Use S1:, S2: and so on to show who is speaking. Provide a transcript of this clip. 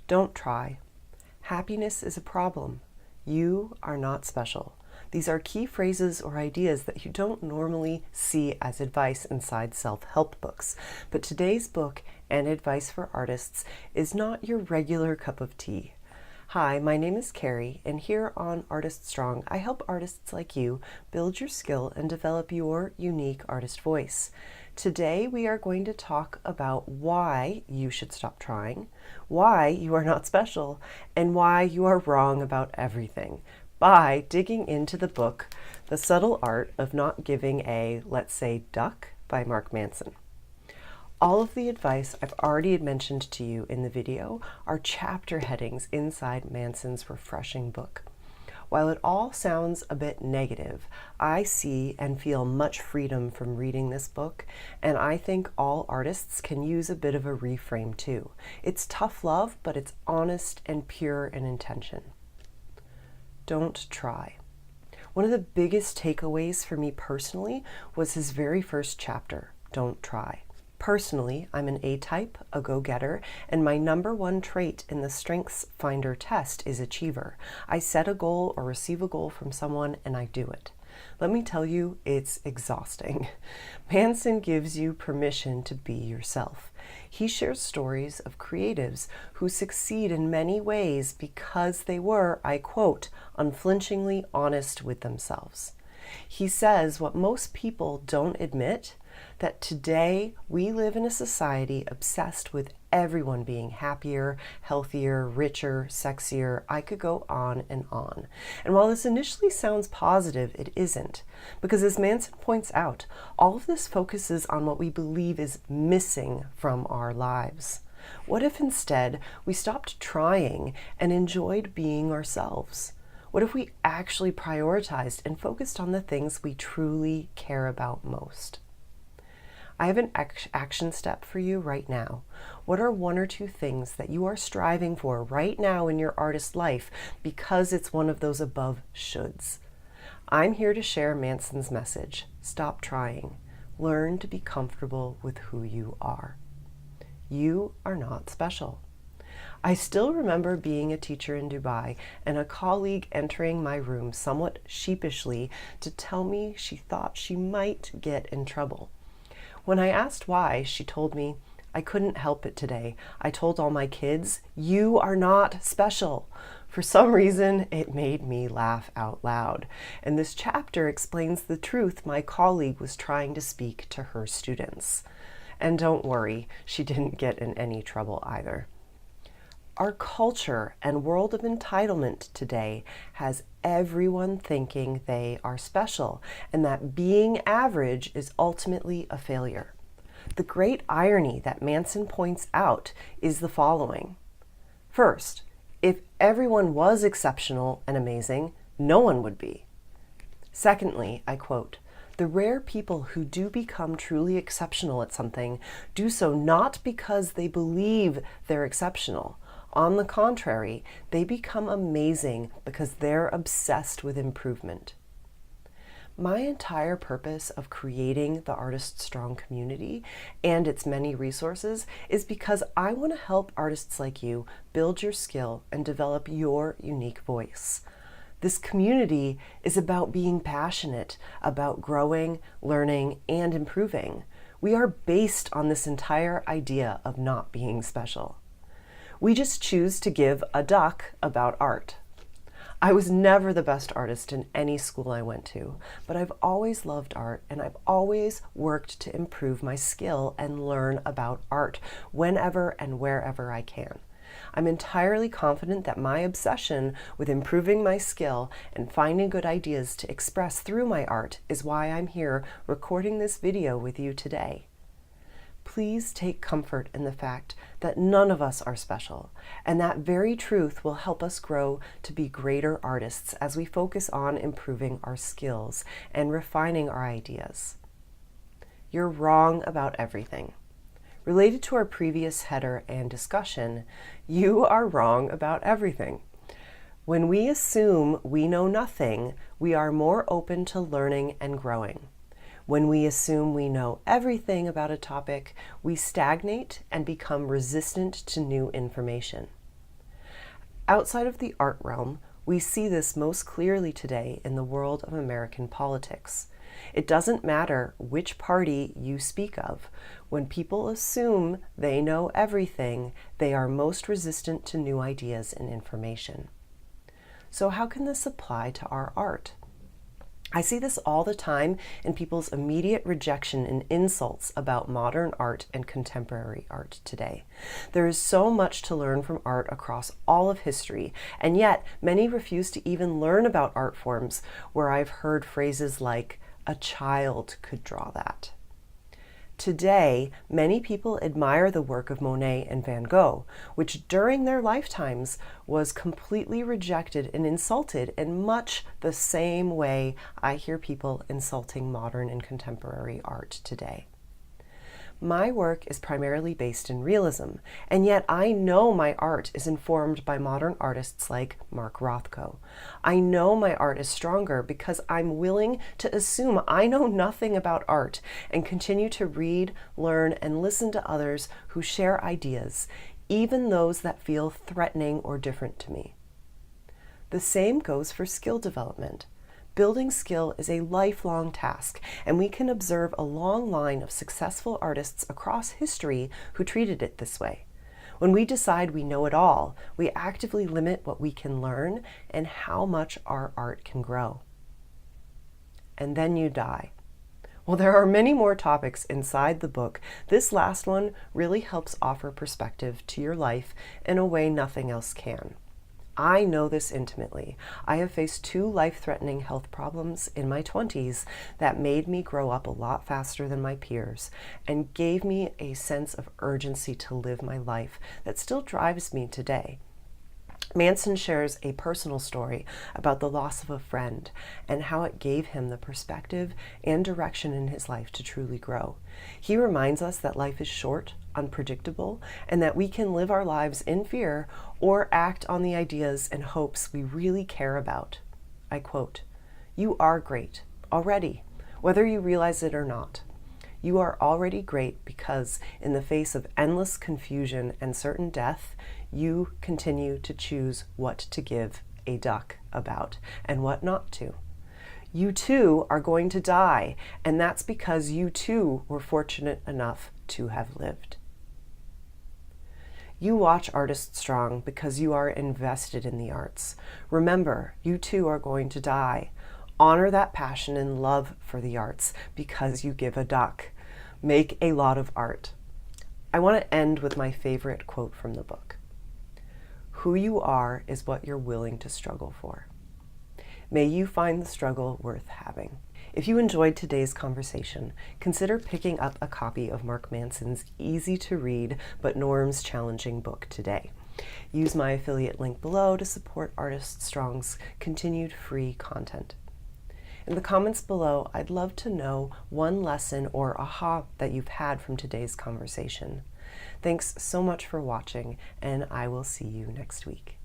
S1: Don't try. Happiness is a problem. You are not special. These are key phrases or ideas that you don't normally see as advice inside self-help books. But today's book and advice for artists is not your regular cup of tea. Hi, my name is Carrie, and here on Artist Strong, I help artists like you build your skill and develop your unique artist voice. Today, we are going to talk about why you should stop trying, why you are not special, and why you are wrong about everything by digging into the book, The Subtle Art of Not Giving a, let's say, Duck by Mark Manson. All of the advice I've already mentioned to you in the video are chapter headings inside Manson's refreshing book. While it all sounds a bit negative, I see and feel much freedom from reading this book, and I think all artists can use a bit of a reframe too. It's tough love, but it's honest and pure in intention. Don't try. One of the biggest takeaways for me personally was his very first chapter, Don't Try. Personally, I'm an A-type, a go-getter, and my number one trait in the Strengths Finder test is achiever. I set a goal or receive a goal from someone and I do it. Let me tell you, it's exhausting. Manson gives you permission to be yourself. He shares stories of creatives who succeed in many ways because they were, I quote, unflinchingly honest with themselves. He says what most people don't admit, that today we live in a society obsessed with everyone being happier, healthier, richer, sexier. I could go on and on. And while this initially sounds positive, it isn't. Because as Manson points out, all of this focuses on what we believe is missing from our lives. What if instead we stopped trying and enjoyed being ourselves? What if we actually prioritized and focused on the things we truly care about most? I have an action step for you right now. What are one or two things that you are striving for right now in your artist life because it's one of those above shoulds? I'm here to share Manson's message. Stop trying. Learn to be comfortable with who you are. You are not special. I still remember being a teacher in Dubai and a colleague entering my room somewhat sheepishly to tell me she thought she might get in trouble. When I asked why, she told me, I couldn't help it today. I told all my kids, you are not special. For some reason, it made me laugh out loud. And this chapter explains the truth my colleague was trying to speak to her students. And don't worry, she didn't get in any trouble either. Our culture and world of entitlement today has everyone thinking they are special and that being average is ultimately a failure. The great irony that Manson points out is the following. First, if everyone was exceptional and amazing, no one would be. Secondly, I quote, the rare people who do become truly exceptional at something do so not because they believe they're exceptional. On the contrary, they become amazing because they're obsessed with improvement. My entire purpose of creating the Artist Strong community and its many resources is because I want to help artists like you build your skill and develop your unique voice. This community is about being passionate, about growing, learning, and improving. We are based on this entire idea of not being special. We just choose to give a duck about art. I was never the best artist in any school I went to, but I've always loved art and I've always worked to improve my skill and learn about art whenever and wherever I can. I'm entirely confident that my obsession with improving my skill and finding good ideas to express through my art is why I'm here recording this video with you today. Please take comfort in the fact that none of us are special, and that very truth will help us grow to be greater artists as we focus on improving our skills and refining our ideas. You're wrong about everything. Related to our previous header and discussion, you are wrong about everything. When we assume we know nothing, we are more open to learning and growing. When we assume we know everything about a topic, we stagnate and become resistant to new information. Outside of the art realm, we see this most clearly today in the world of American politics. It doesn't matter which party you speak of. When people assume they know everything, they are most resistant to new ideas and information. So how can this apply to our art? I see this all the time in people's immediate rejection and insults about modern art and contemporary art today. There is so much to learn from art across all of history, and yet many refuse to even learn about art forms where I've heard phrases like, "a child could draw that." Today, many people admire the work of Monet and Van Gogh, which during their lifetimes was completely rejected and insulted in much the same way I hear people insulting modern and contemporary art today. My work is primarily based in realism, and yet I know my art is informed by modern artists like Mark Rothko. I know my art is stronger because I'm willing to assume I know nothing about art and continue to read, learn, and listen to others who share ideas, even those that feel threatening or different to me. The same goes for skill development. Building skill is a lifelong task, and we can observe a long line of successful artists across history who treated it this way. When we decide we know it all, we actively limit what we can learn and how much our art can grow. And then you die. While there are many more topics inside the book, this last one really helps offer perspective to your life in a way nothing else can. I know this intimately. I have faced 2 life-threatening health problems in my 20s that made me grow up a lot faster than my peers and gave me a sense of urgency to live my life that still drives me today. Manson shares a personal story about the loss of a friend and how it gave him the perspective and direction in his life to truly grow. He reminds us that life is short, unpredictable, and that we can live our lives in fear or act on the ideas and hopes we really care about. I quote, "You are great, already, whether you realize it or not. You are already great because in the face of endless confusion and certain death, you continue to choose what to give a duck about and what not to. You too are going to die, and that's because you too were fortunate enough to have lived." You watch Artist Strong because you are invested in the arts. Remember, you too are going to die. Honor that passion and love for the arts because you give a duck. Make a lot of art. I want to end with my favorite quote from the book. "Who you are is what you're willing to struggle for." May you find the struggle worth having. If you enjoyed today's conversation, consider picking up a copy of Mark Manson's easy-to-read but norms-challenging book today. Use my affiliate link below to support Artist Strong's continued free content. In the comments below, I'd love to know one lesson or aha that you've had from today's conversation. Thanks so much for watching, and I will see you next week.